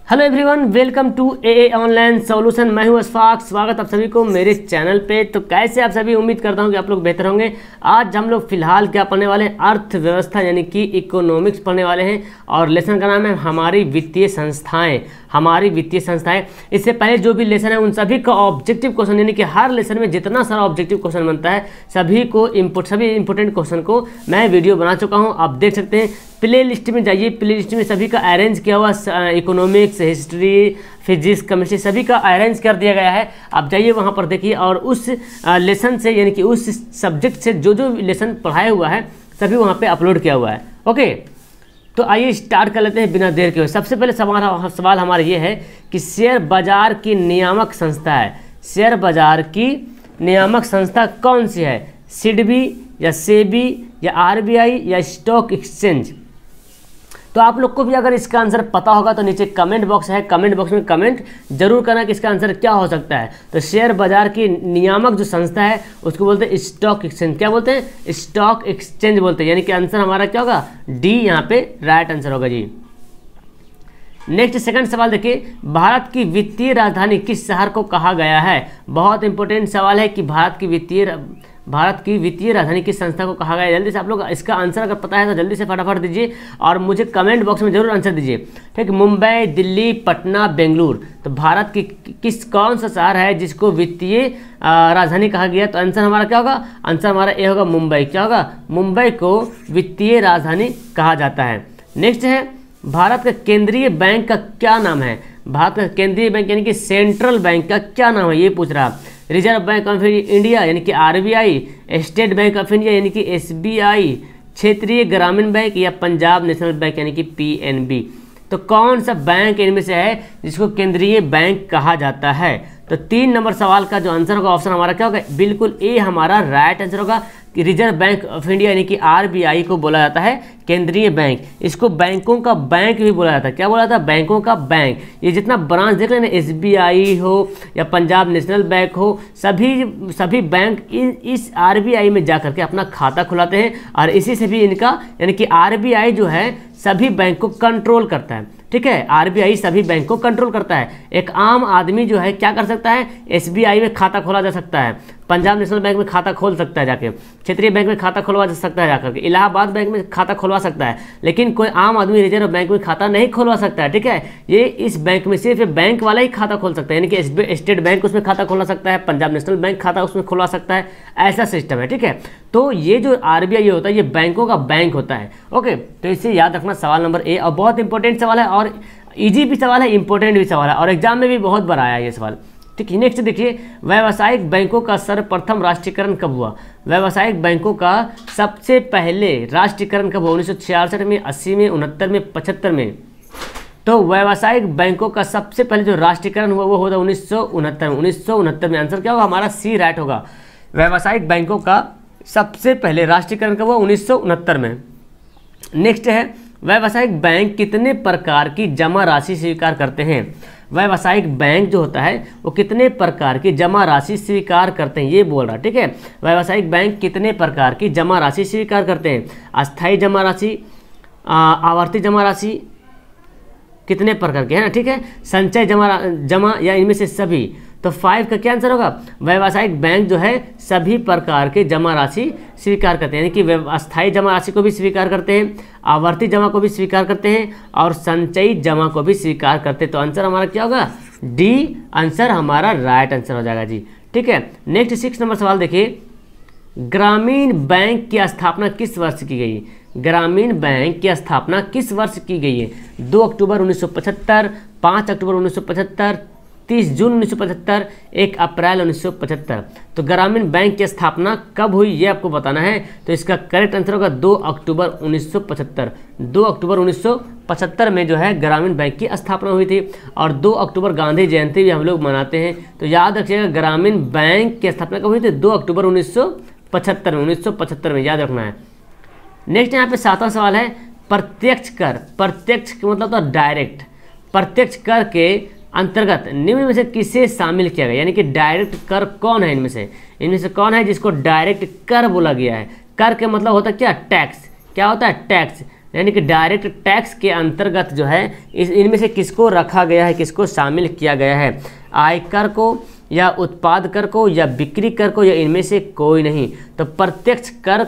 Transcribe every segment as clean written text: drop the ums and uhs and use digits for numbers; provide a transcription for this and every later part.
Hello everyone, welcome to uh online solution. मैं हूं अशफाक। स्वागत आप सभी को मेरे चैनल पे। तो कैसे आप सभी, उम्मीद करता हूं कि आप लोग बेहतर होंगे। आज हम लोग फिलहाल क्या पढ़ने वाले हैं, अर्थव्यवस्था यानी कि इकोनॉमिक्स पढ़ने वाले हैं और लेसन का नाम है हमारी वित्तीय संस्थाएं। हमारी वित्तीय संस्थाएं। इससे पहले जो भी लेसन है उन सभी का ऑब्जेक्टिव क्वेश्चन, यानी कि हर लेसन में जितना सारा ऑब्जेक्टिव क्वेश्चन बनता है सभी इंपॉर्टेंट क्वेश्चन को मैं वीडियो बना चुका हूँ। आप देख सकते हैं, प्ले लिस्ट में जाइए। प्ले लिस्ट में सभी का अरेंज किया हुआ, इकोनॉमिक्स, हिस्ट्री, फिजिक्स, केमिस्ट्री सभी का अरेंज कर दिया गया है। आप जाइए वहाँ पर देखिए और उस लेसन से यानी कि उस सब्जेक्ट से जो जो लेसन पढ़ाया हुआ है सभी वहाँ पे अपलोड किया हुआ है। ओके, तो आइए स्टार्ट कर लेते हैं बिना देर के हुए। सबसे पहले सवाल हमारा ये है कि शेयर बाजार की नियामक संस्था है। शेयर बाजार की नियामक संस्था कौन सी है? सिडबी या सेबी या आरबीआई या स्टॉक एक्सचेंज? तो आप लोग को भी अगर इसका आंसर पता होगा तो नीचे कमेंट बॉक्स है, कमेंट बॉक्स में कमेंट जरूर करना कि इसका आंसर क्या हो सकता है। तो शेयर बाजार की नियामक जो संस्था है उसको बोलते हैं स्टॉक एक्सचेंज। क्या बोलते हैं? स्टॉक एक्सचेंज बोलते हैं। यानी कि आंसर हमारा क्या होगा? डी यहाँ पे राइट आंसर होगा जी। नेक्स्ट सेकंड सवाल देखिए, भारत की वित्तीय राजधानी किस शहर को कहा गया है? बहुत इंपॉर्टेंट सवाल है कि भारत की वित्तीय राजधानी किस संस्था को कहा गया है। जल्दी से आप लोग इसका आंसर अगर पता है तो जल्दी से फटाफट दीजिए और मुझे कमेंट बॉक्स में जरूर आंसर दीजिए। ठीक, मुंबई, दिल्ली, पटना, बेंगलुरु। तो भारत की कौन सा शहर है जिसको वित्तीय राजधानी कहा गया? तो आंसर हमारा क्या होगा? आंसर हमारा ए होगा मुंबई। क्या होगा? मुंबई को वित्तीय राजधानी कहा जाता है। नेक्स्ट है, भारत का केंद्रीय बैंक का क्या नाम है? भारत का केंद्रीय बैंक यानी कि सेंट्रल बैंक का क्या नाम है, ये पूछ रहा। रिजर्व बैंक ऑफ इंडिया यानी कि RBI, state bank of India यानी कि एसबीआई, क्षेत्रीय ग्रामीण बैंक या पंजाब नेशनल बैंक यानी कि पीएनबी। तो कौन सा बैंक इनमें से है जिसको केंद्रीय बैंक कहा जाता है? तो 3 नंबर सवाल का जो आंसर होगा, ऑप्शन हमारा क्या होगा? बिल्कुल ए हमारा राइट आंसर होगा कि रिजर्व बैंक ऑफ इंडिया यानी कि आरबीआई को बोला जाता है केंद्रीय बैंक। इसको बैंकों का बैंक भी बोला जाता है। क्या बोला जाता है? बैंकों का बैंक। ये जितना ब्रांच देख लेना, एसबीआई हो या पंजाब नेशनल बैंक हो, सभी बैंक इस आरबीआई में जा करके अपना खाता खुलाते हैं और इसी से भी इनका यानी कि आरबीआई जो है सभी बैंक को कंट्रोल करता है। ठीक है, आरबीआई सभी बैंक को कंट्रोल करता है। एक आम आदमी जो है क्या कर सकता है? एसबीआई में खाता खोला जा सकता है, पंजाब नेशनल बैंक में खाता खोल सकता है जाके, क्षेत्रीय बैंक में खाता खुलवा जा सकता है जाकर के, इलाहाबाद बैंक में खाता खुलवा सकता है, लेकिन कोई आम आदमी रिजर्व बैंक में खाता नहीं खुलवा सकता है। ठीक है, ये इस बैंक में सिर्फ बैंक वाला ही खाता खोल सकता है, यानी कि स्टेट बैंक उसमें खाता खोला सकता है, पंजाब नेशनल बैंक खाता उसमें खुलवा सकता है, ऐसा सिस्टम है। ठीक है, तो ये जो आरबीआई होता है ये बैंकों का बैंक होता है। ओके, तो इसे याद रखना सवाल नंबर ए। और बहुत इंपॉर्टेंट सवाल है और ईजी भी सवाल है, इंपॉर्टेंट भी सवाल है और एग्जाम में भी बहुत बार आया है ये सवाल। ठीक है, नेक्स्ट देखिए, व्यावसायिक बैंकों का सर्वप्रथम राष्ट्रीयकरण कब हुआ? व्यावसायिक बैंकों का सबसे पहले राष्ट्रीयकरण कब हुआ? 1966 में, 80 में, 69 में, 75 में। तो व्यावसायिक बैंकों का सबसे पहले जो राष्ट्रीयकरण हुआ वो होता है 1969 में। 1969 में आंसर क्या होगा? हमारा सी राइट होगा। व्यावसायिक बैंकों का सबसे पहले राष्ट्रीयकरण कब हुआ? 1969 में। नेक्स्ट है, व्यावसायिक बैंक कितने प्रकार की जमा राशि स्वीकार करते हैं? व्यावसायिक बैंक जो होता है वो कितने प्रकार की जमा राशि स्वीकार करते हैं, ये बोल रहा। ठीक है, व्यावसायिक बैंक कितने प्रकार की जमा राशि स्वीकार करते हैं? अस्थायी जमा राशि, आवर्ती जमा राशि, कितने प्रकार के है ना। ठीक है, संचय जमा या इनमें से सभी। तो 5 का क्या आंसर होगा? व्यावसायिक बैंक जो है सभी प्रकार के जमा राशि स्वीकार करते हैं, यानी कि अस्थायी जमा राशि को भी स्वीकार करते हैं, आवर्ती जमा को भी स्वीकार करते हैं और संचयी जमा को भी स्वीकार करते हैं। तो आंसर हमारा क्या होगा? डी आंसर हमारा राइट आंसर हो जाएगा जी। ठीक है, नेक्स्ट 6 नंबर सवाल देखिए, ग्रामीण बैंक की स्थापना किस वर्ष की गई? ग्रामीण बैंक की स्थापना किस वर्ष की गई है? 2 अक्टूबर 1975, 5 अक्टूबर 1975, 30 जून 1975, 1 अप्रैल 1975। तो ग्रामीण बैंक की स्थापना कब हुई ये आपको बताना है। तो इसका करेक्ट आंसर होगा 2 अक्टूबर 1975। 2 अक्टूबर 1975 में जो है ग्रामीण बैंक की स्थापना हुई थी और 2 अक्टूबर गांधी जयंती भी हम लोग मनाते हैं। तो याद रखिएगा ग्रामीण बैंक की स्थापना कब हुई थी? 2 अक्टूबर 1975 में। 1975 में याद रखना है। नेक्स्ट यहाँ पे 7वां सवाल है, प्रत्यक्ष कर। प्रत्यक्ष मतलब तो डायरेक्ट। प्रत्यक्ष कर के अंतर्गत निम्न में से किसे शामिल किया गया? यानी कि डायरेक्ट कर कौन है इनमें से कौन है जिसको डायरेक्ट कर बोला गया है? कर के मतलब होता है क्या? टैक्स। क्या होता है? टैक्स। यानी कि डायरेक्ट टैक्स के अंतर्गत जो है इनमें से किसको रखा गया है, किसको शामिल किया गया है, आयकर को या उत्पाद कर को या बिक्री कर को या इनमें से कोई नहीं। तो प्रत्यक्ष कर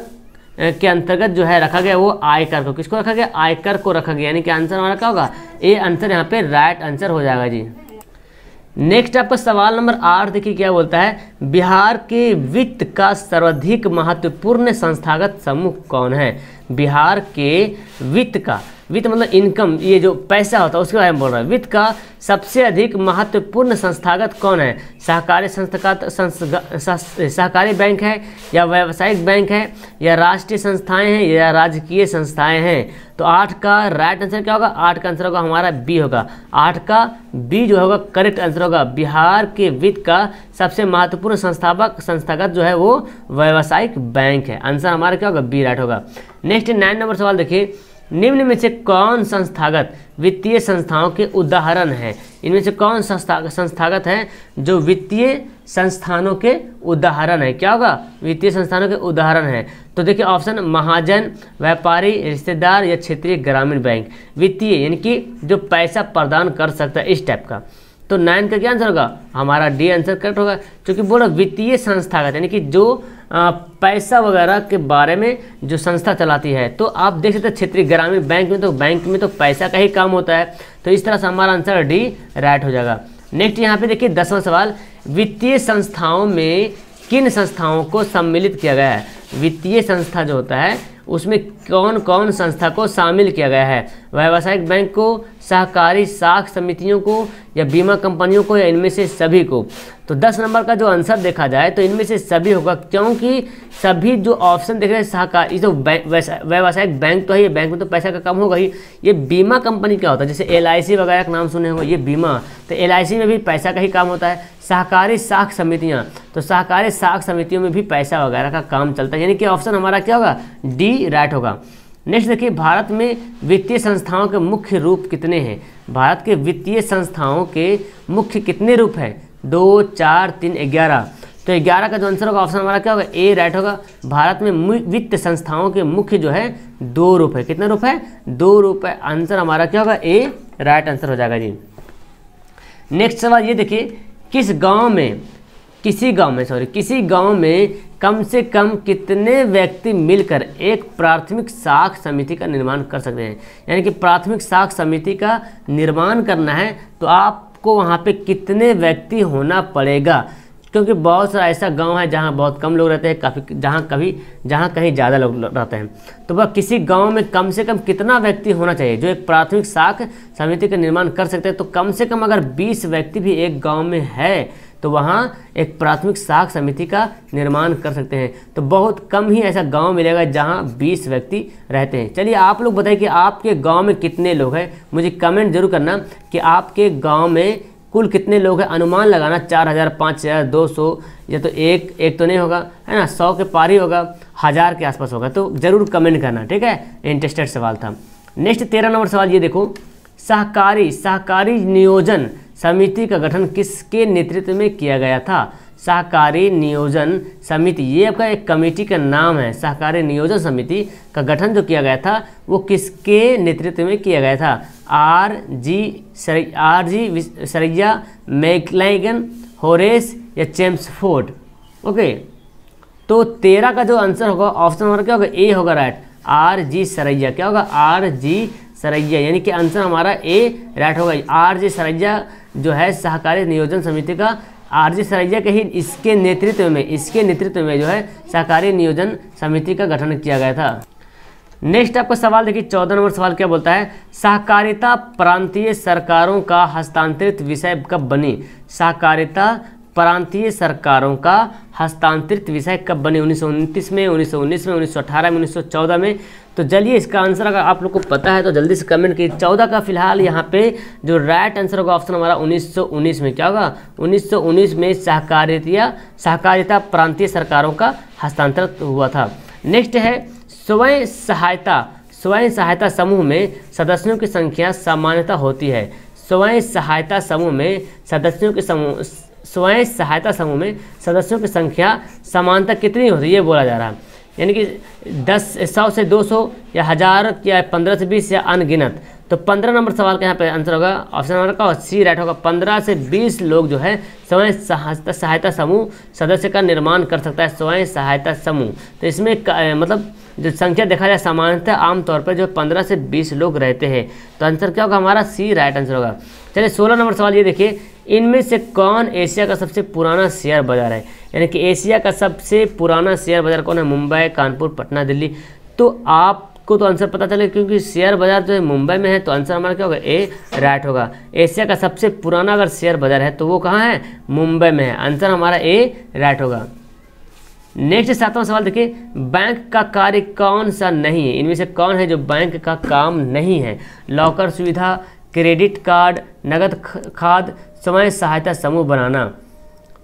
के अंतर्गत जो है रखा गया वो आयकर को, किसको रखा गया, आयकर को रखा गया। यानी कि आंसर हमारा क्या होगा, ए आंसर यहाँ पे राइट आंसर हो जाएगा जी। नेक्स्ट आपका सवाल नंबर 8 देखिए क्या बोलता है, बिहार के वित्त का सर्वाधिक महत्वपूर्ण संस्थागत समूह कौन है। बिहार के वित्त का, वित्त मतलब इनकम, ये जो पैसा होता है उसके बारे में बोल रहा है। वित्त का सबसे अधिक महत्वपूर्ण संस्थागत कौन है, सहकारी सहकारी बैंक है या व्यावसायिक बैंक है या राष्ट्रीय संस्थाएं हैं या राजकीय संस्थाएं हैं। तो 8 का राइट आंसर क्या होगा, 8 का आंसर होगा हमारा बी होगा, 8 का बी जो होगा करेक्ट आंसर होगा। बिहार के वित्त का सबसे महत्वपूर्ण संस्थागत जो है वो व्यावसायिक बैंक है। आंसर हमारा क्या होगा, बी राइट होगा। नेक्स्ट 9 नंबर सवाल देखिए, निम्न में से कौन संस्थागत वित्तीय संस्थाओं के उदाहरण है। इनमें से कौन संस्थागत है जो वित्तीय संस्थानों के उदाहरण है, क्या होगा, वित्तीय संस्थानों के उदाहरण है। तो देखिए ऑप्शन महाजन, व्यापारी, रिश्तेदार या क्षेत्रीय ग्रामीण बैंक। वित्तीय यानी कि जो पैसा प्रदान कर सकता है इस टाइप का। तो 9 का क्या आंसर होगा, हमारा डी आंसर करेक्ट होगा, क्योंकि बोला वित्तीय संस्थागत यानी कि जो पैसा वगैरह के बारे में जो संस्था चलाती है। तो आप देख सकते हैं क्षेत्रीय ग्रामीण बैंक में तो पैसा का ही काम होता है। तो इस तरह से हमारा आंसर डी राइट हो जाएगा। नेक्स्ट यहाँ पे देखिए 10वां सवाल, वित्तीय संस्थाओं में किन संस्थाओं को सम्मिलित किया गया है। वित्तीय संस्था जो होता है उसमें कौन कौन संस्था को शामिल किया गया है, व्यावसायिक बैंक को, सहकारी साख समितियों को या बीमा कंपनियों को या इनमें से सभी को। तो 10 नंबर का जो आंसर देखा जाए तो इनमें से सभी होगा, क्योंकि सभी जो ऑप्शन देख रहे हैं सहकारी, तो व्यावसायिक बैंक तो है, ये बैंक में तो पैसा का कम होगा ही। ये बीमा कंपनी क्या होता है, जैसे LIC वगैरह का नाम सुने होंगे, ये बीमा, तो LIC में भी पैसा का ही काम होता है। सहकारी साख समितियाँ, तो सहकारी साख समितियों में भी पैसा वगैरह का काम चलता है, यानी कि ऑप्शन हमारा क्या होगा, डी राइट होगा। नेक्स्ट देखिए, भारत में वित्तीय संस्थाओं के मुख्य रूप कितने हैं। भारत के वित्तीय संस्थाओं के मुख्य कितने रूप हैं, 2, 4, 3, 11। तो 11 का जो आंसर होगा ऑप्शन हमारा क्या होगा, ए राइट होगा। भारत में वित्त संस्थाओं के मुख्य जो है 2 रूप है। कितने रूप है, 2 रूप है। आंसर हमारा क्या होगा, ए राइट आंसर हो जाएगा जी। नेक्स्ट सवाल ये देखिए, किसी गांव में कम से कम कितने व्यक्ति मिलकर एक प्राथमिक साख समिति का निर्माण कर सकते हैं। यानी कि प्राथमिक साख समिति का निर्माण करना है तो आपको वहाँ पे कितने व्यक्ति होना पड़ेगा, क्योंकि बहुत सारा ऐसा गांव है जहाँ बहुत कम लोग रहते हैं, जहाँ कहीं ज़्यादा लोग रहते हैं। तो वह किसी गांव में कम से कम कितना व्यक्ति होना चाहिए जो एक प्राथमिक साख समिति का निर्माण कर सकते हैं। तो कम से कम अगर 20 व्यक्ति भी एक गांव में है तो वहाँ एक प्राथमिक साख समिति का निर्माण कर सकते हैं। तो बहुत कम ही ऐसा गांव मिलेगा जहाँ 20 व्यक्ति रहते हैं। चलिए आप लोग बताइए कि आपके गांव में कितने लोग हैं, मुझे कमेंट जरूर करना कि आपके गांव में कुल कितने लोग हैं। अनुमान लगाना 4000, 5000, 200 या तो एक तो नहीं होगा, है ना, 100 के पार ही होगा, 1000 के आसपास होगा। तो जरूर कमेंट करना, ठीक है। इंटरेस्टेड सवाल था। नेक्स्ट 13 नंबर सवाल ये देखो, सहकारी नियोजन समिति का गठन किसके नेतृत्व में किया गया था। सहकारी नियोजन समिति, ये आपका एक कमेटी का नाम है। सहकारी नियोजन समिति का गठन जो किया गया था वो किसके नेतृत्व में किया गया था। R.G. सरैया, मैक्लाइगन, होरेस या चेम्सफोर्ड। ओके, तो 13 का जो आंसर होगा ऑप्शन हमारा क्या होगा, ए होगा राइट। R.G. सरैया, क्या होगा, R.G. सरैया, यानी कि आंसर हमारा ए राइट होगा। R.G. सरैया जो है सहकारी नियोजन समिति का, R.G. सरैया के ही इसके नेतृत्व में जो है सहकारी नियोजन समिति का गठन किया गया था। नेक्स्ट आपका सवाल देखिए 14 नंबर सवाल क्या बोलता है, सहकारिता प्रांतीय सरकारों का हस्तांतरित विषय कब बनी। सहकारिता प्रांतीय सरकारों का हस्तांतरित विषय कब बनी, 1929 में, 1919 में, 1918 में, 1914 में। तो चलिए इसका आंसर अगर आप लोग को पता है तो जल्दी से कमेंट कीजिए। 14 का फिलहाल यहाँ पे जो राइट आंसर होगा ऑप्शन हमारा 1919 में, क्या होगा, 1919 में सहकारिता प्रांतीय सरकारों का हस्तांतरित हुआ था। नेक्स्ट है स्वयं सहायता समूह में सदस्यों की संख्या सामान्यतः होती है। स्वयं सहायता समूह में सदस्यों की संख्या समानता कितनी होती है ये बोला जा रहा है। यानी कि 10 100 से 200 या 1000 या 15 से 20 या अनगिनत। तो 15 नंबर सवाल का यहाँ पे आंसर होगा ऑप्शन नंबर का सी राइट होगा। 15 से 20 लोग जो है स्वयं सहायता समूह सदस्य का निर्माण कर सकता है, स्वयं सहायता समूह। तो इसमें मतलब जो संख्या देखा जाए सामान्यतः आमतौर पर जो 15 से 20 लोग रहते हैं। तो आंसर क्या होगा हमारा सी राइट आंसर होगा। चलिए 16 नंबर सवाल ये देखिए, इनमें से कौन एशिया का सबसे पुराना शेयर बाजार है? यानी कि एशिया का सबसे पुराना शेयर बाजार कौन है? मुंबई, कानपुर, पटना, दिल्ली। तो आपको तो आंसर पता चले क्योंकि शेयर बाजार जो है मुंबई में है, तो आंसर हमारा क्या होगा? ए राइट होगा। एशिया का सबसे पुराना अगर शेयर बाजार है तो वो कहाँ है? मुंबई में है। आंसर हमारा ए राइट होगा। नेक्स्ट 7वां सवाल देखिए, बैंक का कार्य कौन सा नहीं है? इनमें से कौन है जो बैंक का काम नहीं है? लॉकर सुविधा, क्रेडिट कार्ड, नगद खाद, स्वयं सहायता समूह बनाना।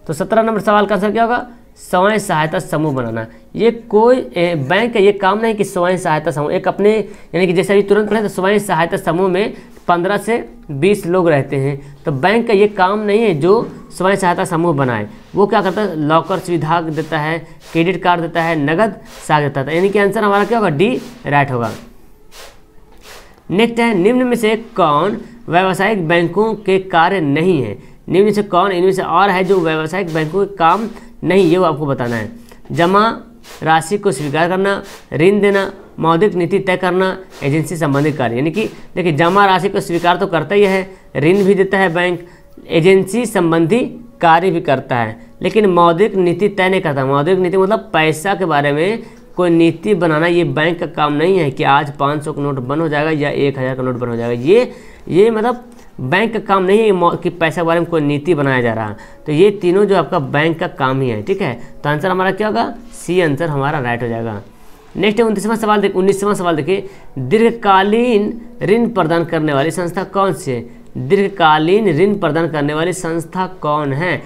तो 17 नंबर सवाल का आंसर क्या होगा? स्वयं सहायता समूह बनाना। ये कोई बैंक का ये काम नहीं कि स्वयं सहायता समूह एक अपने, यानी कि जैसे अभी तुरंत पढ़े तो स्वयं सहायता समूह में 15 से 20 लोग रहते हैं। तो बैंक का ये काम नहीं है जो स्वयं सहायता समूह बनाए। वो क्या करता है? लॉकर सुविधा देता है, क्रेडिट कार्ड देता है, नगद साख देता है। यानी कि आंसर हमारा क्या होगा? डी राइट होगा। नेक्स्ट है, निम्न में से कौन व्यावसायिक बैंकों के कार्य नहीं है? निम्न में से कौन इनमें से और है जो व्यावसायिक बैंकों के काम नहीं, ये वो आपको बताना है। जमा राशि को स्वीकार करना, ऋण देना, मौद्रिक नीति तय करना, एजेंसी संबंधित कार्य। यानी कि देखिए जमा राशि को स्वीकार तो करता ही है, ऋण भी देता है बैंक, एजेंसी संबंधी कार्य भी करता है, लेकिन मौद्रिक नीति तय नहीं करता। मौद्रिक नीति मतलब पैसा के बारे में कोई नीति बनाना, ये बैंक का काम नहीं है कि आज 500 का नोट बंद हो जाएगा या 1000 का नोट बंद हो जाएगा। ये मतलब बैंक का काम नहीं है कि पैसा के बारे में कोई नीति बनाया जा रहा है। तो ये तीनों जो आपका बैंक का काम ही है, ठीक है। तो आंसर हमारा क्या होगा? सी आंसर हमारा राइट हो जाएगा। नेक्स्ट 19वां सवाल देखिए, दीर्घकालीन ऋण प्रदान करने वाली संस्था कौन सी है? दीर्घकालीन ऋण प्रदान करने वाली संस्था कौन है?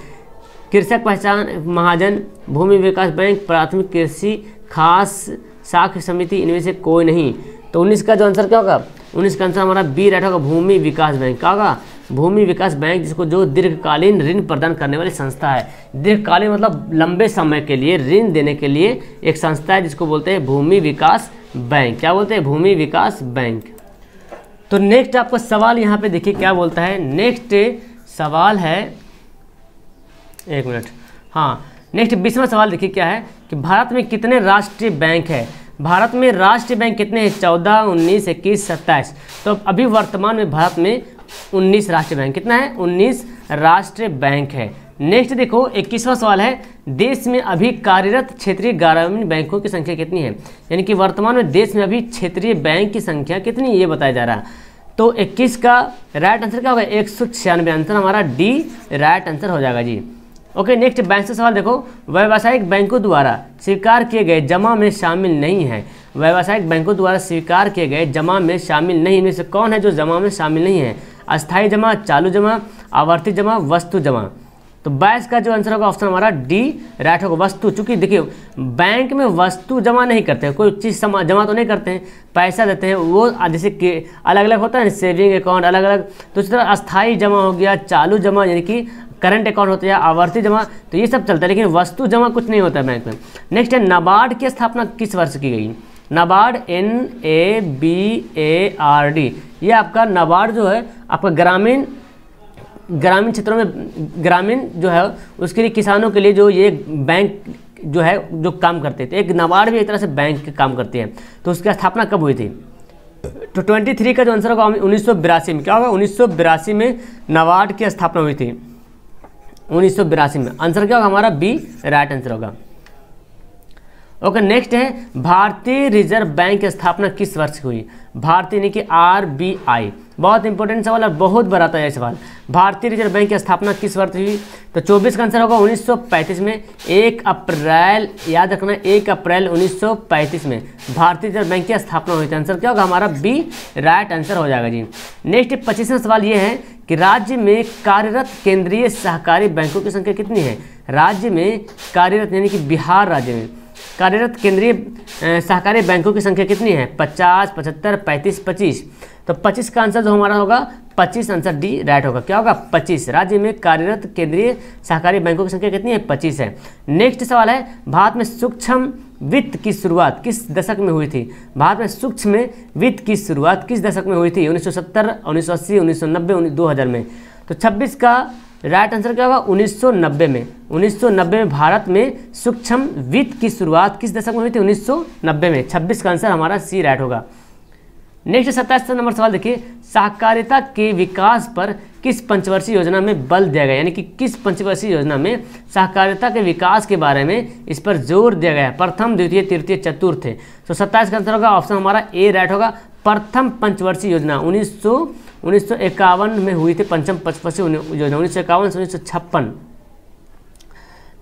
कृषक पहचान महाजन, भूमि विकास बैंक, प्राथमिक कृषि खास साख समिति, इनमें से कोई नहीं। तो 19 का जो आंसर क्या होगा? 19 का आंसर हमारा बी राइट होगा, भूमि विकास बैंक। क्या होगा? भूमि विकास बैंक, जिसको जो दीर्घकालीन ऋण प्रदान करने वाली संस्था है। दीर्घकालीन मतलब लंबे समय के लिए ऋण देने के लिए एक संस्था है जिसको बोलते हैं भूमि विकास बैंक। क्या बोलते हैं? भूमि विकास बैंक। तो नेक्स्ट आपका सवाल यहाँ पे देखिए क्या बोलता है। नेक्स्ट सवाल है, एक मिनट, हाँ, नेक्स्ट 20वां सवाल देखिए क्या है कि भारत में कितने राष्ट्रीय बैंक है? भारत में राष्ट्रीय बैंक कितने हैं? 14, 19, 21, 27। तो अभी वर्तमान में भारत में 19 राष्ट्रीय बैंक, कितना है? 19 राष्ट्रीय बैंक है। नेक्स्ट देखो 21वां सवाल है, देश में अभी कार्यरत क्षेत्रीय ग्रामीण बैंकों की संख्या कितनी है? यानी कि वर्तमान में देश में अभी क्षेत्रीय बैंक की संख्या कितनी, ये बताया जा रहा है। तो 21 का राइट आंसर क्या होगा? 196। आंसर हमारा डी राइट आंसर हो जाएगा जी। ओके, नेक्स्ट 22वां सवाल देखो, व्यावसायिक बैंकों द्वारा स्वीकार किए गए जमा में शामिल नहीं है। व्यावसायिक बैंकों द्वारा स्वीकार किए गए जमा में शामिल नहीं, इनमें से कौन है जो जमा में शामिल नहीं है? अस्थायी जमा, चालू जमा, आवर्ती जमा, वस्तु जमा। तो 22 का जो आंसर होगा ऑप्शन हमारा डी राइट होगा, वस्तु। चूंकि देखिए बैंक में वस्तु जमा नहीं करते हैं, कोई चीज़ जमा तो नहीं करते हैं, पैसा देते हैं। वो जैसे कि अलग अलग होता है ना, सेविंग अकाउंट अलग अलग। तो इस तरह अस्थायी जमा हो गया, चालू जमा यानी कि करंट अकाउंट होता है, आवर्ती जमा, तो ये सब चलता है, लेकिन वस्तु जमा कुछ नहीं होता है बैंक में। नेक्स्ट है, नाबार्ड की स्थापना किस वर्ष की गई? नाबार्ड NABARD, ये आपका नाबार्ड जो है आपका ग्रामीण क्षेत्रों में, ग्रामीण जो है उसके लिए, किसानों के लिए जो ये बैंक जो है जो काम करते थे। एक नाबार्ड भी एक तरह से बैंक के काम करती है। तो उसकी स्थापना कब हुई थी? तो 23 का जो आंसर होगा 1982 में। क्या होगा? 1982 में नाबार्ड की स्थापना हुई थी, 1982 में। आंसर क्या होगा हमारा? बी राइट आंसर होगा। ओके, नेक्स्ट है, भारतीय रिजर्व बैंक की स्थापना किस वर्ष की हुई? भारतीय यानी कि RBI, बहुत इंपॉर्टेंट सवाल है, बहुत बड़ा था ये सवाल। भारतीय रिजर्व बैंक की स्थापना किस वर्ष हुई? तो 24 का आंसर होगा 1935 में। 1 अप्रैल, याद रखना, 1 अप्रैल 1935 में भारतीय रिजर्व बैंक की स्थापना हुई थी। आंसर क्या होगा हमारा? बी राइट आंसर हो जाएगा जी। नेक्स्ट 25वां सवाल ये है कि राज्य में कार्यरत केंद्रीय सहकारी बैंकों की संख्या कितनी है? राज्य में कार्यरत यानी कि बिहार राज्य में कार्यरत केंद्रीय सहकारी बैंकों की संख्या कितनी है? 50, 75, 35, 25। तो 25 का आंसर जो हमारा होगा 25 आंसर डी राइट होगा। क्या होगा 25। राज्य में कार्यरत केंद्रीय सहकारी बैंकों की संख्या कितनी है 25 है। नेक्स्ट सवाल है भारत में सूक्ष्म वित्त की शुरुआत किस दशक में हुई थी। भारत में सूक्ष्म वित्त की शुरुआत किस दशक में हुई थी 1970, 1980, 1990, 2000 में। तो 26 का राइट आंसर क्या होगा 1990 में। 1990 में भारत में सूक्ष्म वित्त की शुरुआत किस दशक में हुई थी 1990 में। 26 का आंसर हमारा सी राइट होगा। नेक्स्ट 27 नंबर सवाल देखिए, सहकारिता के विकास पर किस पंचवर्षीय योजना में बल दिया गया, यानी कि किस पंचवर्षीय योजना में सहकारिता के विकास के बारे में इस पर जोर दिया गया है। प्रथम, द्वितीय, तृतीय, चतुर्थ। तो 27 का आंसर होगा ऑप्शन हमारा ए राइट होगा। प्रथम पंचवर्षीय योजना 1951 में हुई थी। पंचम पंचवर्षीय योजना 1951 से 1956।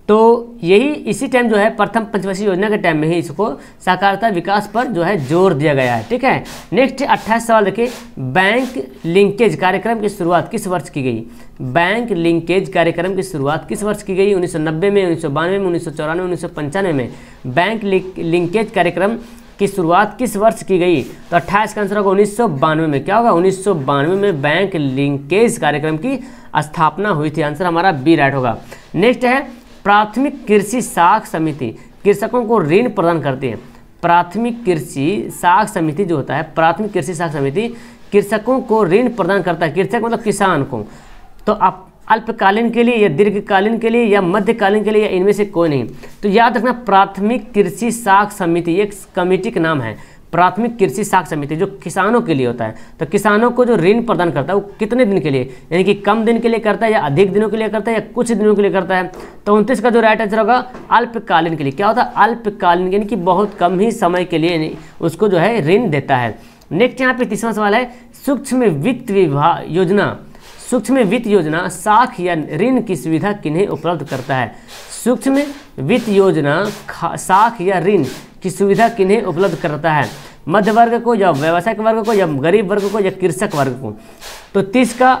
तो यही इसी टाइम जो है प्रथम पंचवर्षीय योजना के टाइम में ही इसको सहकारिता विकास पर जो है जोर दिया गया है। ठीक है। नेक्स्ट 28 सवाल देखिए, बैंक लिंकेज कार्यक्रम की शुरुआत किस वर्ष की गई। बैंक लिंकेज कार्यक्रम की शुरुआत किस वर्ष की गई 1990 में, 1992 में, 1994, 1995 में। बैंक लिंकेज कार्यक्रम की शुरुआत किस वर्ष की गई। तो 28 का आंसर होगा 1992 में। क्या होगा 1992 में बैंक लिंकेज कार्यक्रम की स्थापना हुई थी। आंसर हमारा बी राइट होगा। नेक्स्ट है प्राथमिक कृषि साख समिति कृषकों को ऋण प्रदान करती है। प्राथमिक कृषि साख समिति जो होता है, प्राथमिक कृषि साख समिति कृषकों को ऋण प्रदान करता है। कृषक मतलब किसान को। तो आप अल्पकालीन के लिए या दीर्घकालीन के लिए या मध्यकालीन के लिए या इनमें से कोई नहीं। तो याद रखना प्राथमिक कृषि साख समिति एक कमेटी का नाम है। प्राथमिक कृषि साख समिति जो किसानों के लिए होता है। तो किसानों को जो ऋण प्रदान करता है वो कितने दिन के लिए, यानी कि कम दिन के लिए करता है या अधिक दिनों के लिए करता है या कुछ दिनों के लिए करता है। तो 29 का जो राइट आंसर होगा अल्पकालीन के लिए। क्या होता है अल्पकालीन, यानी कि बहुत कम ही समय के लिए उसको जो है ऋण देता है। नेक्स्ट यहाँ पे तीसरा सवाल है, सूक्ष्म वित्त योजना, सूक्ष्म वित्त योजना साख या ऋण की सुविधा किन्हें उपलब्ध करता है। सूक्ष्म वित्त योजना साख या ऋण की सुविधा किन्हें उपलब्ध करता है। मध्य वर्ग को या व्यावसायिक वर्ग को या गरीब वर्ग को या कृषक वर्ग को। तो 30 का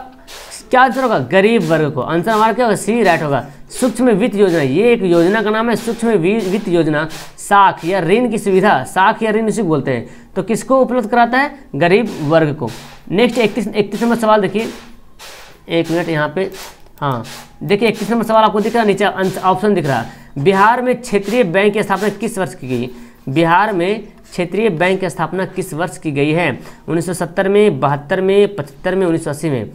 क्या आंसर होगा गरीब वर्ग को। आंसर हमारा क्या होगा सी राइट होगा। सूक्ष्म वित्त योजना ये एक योजना का नाम है। सूक्ष्म वित्त योजना साख या ऋण की सुविधा, साख या ऋण इसी बोलते हैं, तो किसको उपलब्ध कराता है गरीब वर्ग को। नेक्स्ट 31 नंबर सवाल देखिए, एक मिनट यहाँ पे, हाँ देखिए 31 नंबर सवाल आपको दिख रहा है, नीचे ऑप्शन दिख रहा है। बिहार में क्षेत्रीय बैंक की स्थापना किस वर्ष की गई। बिहार में क्षेत्रीय बैंक की स्थापना किस वर्ष की गई है 1970 में, 72 में, 75 में, 1980 में।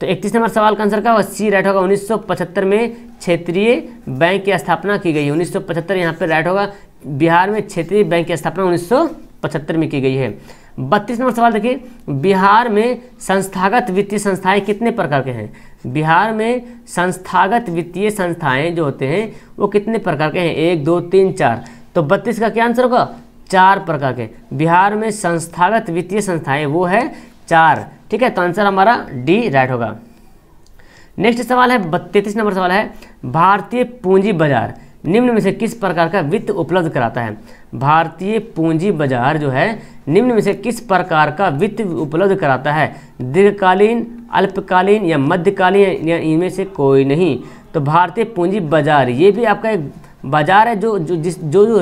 तो 31 नंबर सवाल का आंसर क्या होगा सी राइट होगा। 1975 में क्षेत्रीय बैंक की स्थापना की गई है। 1975 यहाँ पे राइट होगा। बिहार में क्षेत्रीय बैंक की स्थापना 1975 में की गई है। 32 नंबर सवाल देखिए, बिहार में संस्थागत वित्तीय संस्थाएं कितने प्रकार के हैं। बिहार में संस्थागत वित्तीय संस्थाएं जो होते हैं वो कितने प्रकार के हैं 1, 2, 3, 4। तो 32 का क्या आंसर होगा 4 प्रकार के। बिहार में संस्थागत वित्तीय संस्थाएं वो है 4। ठीक है, तो आंसर हमारा डी राइट होगा। नेक्स्ट सवाल है 33 नंबर सवाल है, भारतीय पूंजी बाजार निम्न में से किस प्रकार का वित्त उपलब्ध कराता है। भारतीय पूंजी बाजार जो है निम्न में से किस प्रकार का वित्त उपलब्ध कराता है। दीर्घकालीन, अल्पकालीन या मध्यकालीन या इनमें से कोई नहीं। तो भारतीय पूंजी बाजार ये भी आपका एक बाजार है जो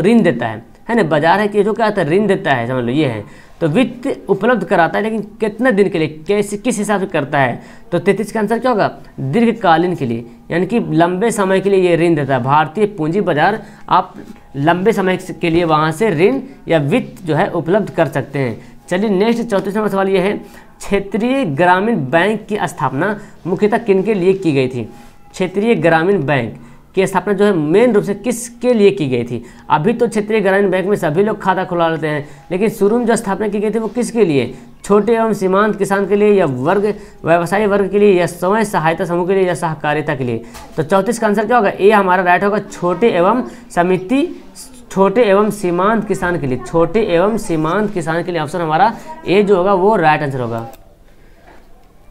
ऋण देता है ना। बाजार है कि जो क्या होता है ऋण देता है, समझ लो ये है। तो वित्त उपलब्ध कराता है, लेकिन कितने दिन के लिए, कैसे, किस हिसाब से करता है। तो 33 का आंसर क्या होगा दीर्घकालीन के लिए, यानी कि लंबे समय के लिए ये ऋण देता है। भारतीय पूंजी बाजार आप लंबे समय के लिए वहाँ से ऋण या वित्त जो है उपलब्ध कर सकते हैं। चलिए नेक्स्ट 34 नंबर सवाल ये है, क्षेत्रीय ग्रामीण बैंक की स्थापना मुख्यतः किनके लिए की गई थी। क्षेत्रीय ग्रामीण बैंक की स्थापना जो है मेन रूप से किसके लिए की गई थी। अभी तो क्षेत्रीय ग्रामीण बैंक में सभी लोग खाता खुला लेते हैं, लेकिन शुरू में जो स्थापना की गई थी वो किसके लिए, छोटे एवं सीमांत किसान के लिए या व्यवसायी वर्ग के लिए या स्वयं सहायता समूह के लिए या सहकारिता के लिए। तो 34 का आंसर क्या होगा ए हमारा राइट होगा। छोटे एवं सीमांत किसान के लिए, छोटे एवं सीमांत किसान के लिए ऑप्शन हमारा ए जो होगा वो राइट आंसर होगा।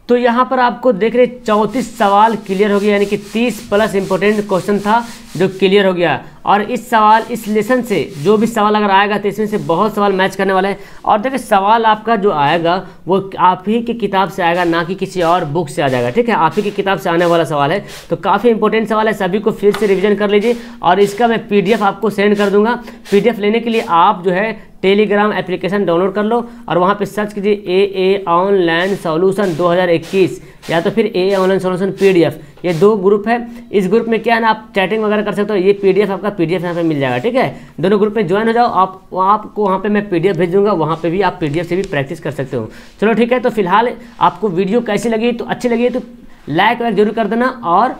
तो यहाँ पर आपको देख रहे 34 सवाल क्लियर हो गया, यानी कि 30 प्लस इंपॉर्टेंट क्वेश्चन था जो क्लियर हो गया। और इस सवाल, इस लेसन से जो भी सवाल अगर आएगा तो इसमें से बहुत सवाल मैच करने वाले हैं। और देखिए सवाल आपका जो आएगा वो आप ही की किताब से आएगा, ना कि किसी और बुक से आ जाएगा, ठीक है। आप ही की किताब से आने वाला सवाल है, तो काफ़ी इंपॉर्टेंट सवाल है, सभी को फिर से रिवीजन कर लीजिए। और इसका मैं PDF आपको सेंड कर दूंगा। PDF लेने के लिए आप जो है टेलीग्राम एप्लीकेशन डाउनलोड कर लो और वहाँ पे सर्च कीजिए AA ऑनलाइन सॉल्यूशन 2021 या तो फिर AA ऑनलाइन सॉल्यूशन PDF। ये 2 ग्रुप है। इस ग्रुप में क्या है ना, आप चैटिंग वगैरह कर सकते हो। ये PDF आपका PDF यहाँ पे मिल जाएगा, ठीक है। दोनों ग्रुप में ज्वाइन हो जाओ। आपको वहाँ पे मैं PDF भेज दूंगा, वहाँ पे भी आप PDF से भी प्रैक्टिस कर सकते हो। चलो ठीक है, तो फिलहाल आपको वीडियो कैसी लगी, तो अच्छी लगी तो लाइक वाइक जरूर कर देना। और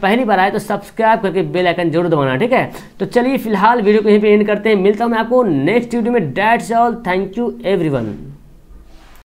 पहली बार आए तो सब्सक्राइब करके बेल आइकन जरूर दबाना, ठीक है। तो चलिए फिलहाल वीडियो को यहीं पे एंड करते हैं। मिलता हूँ मैं आपको नेक्स्ट वीडियो में। That's all, thank you everyone.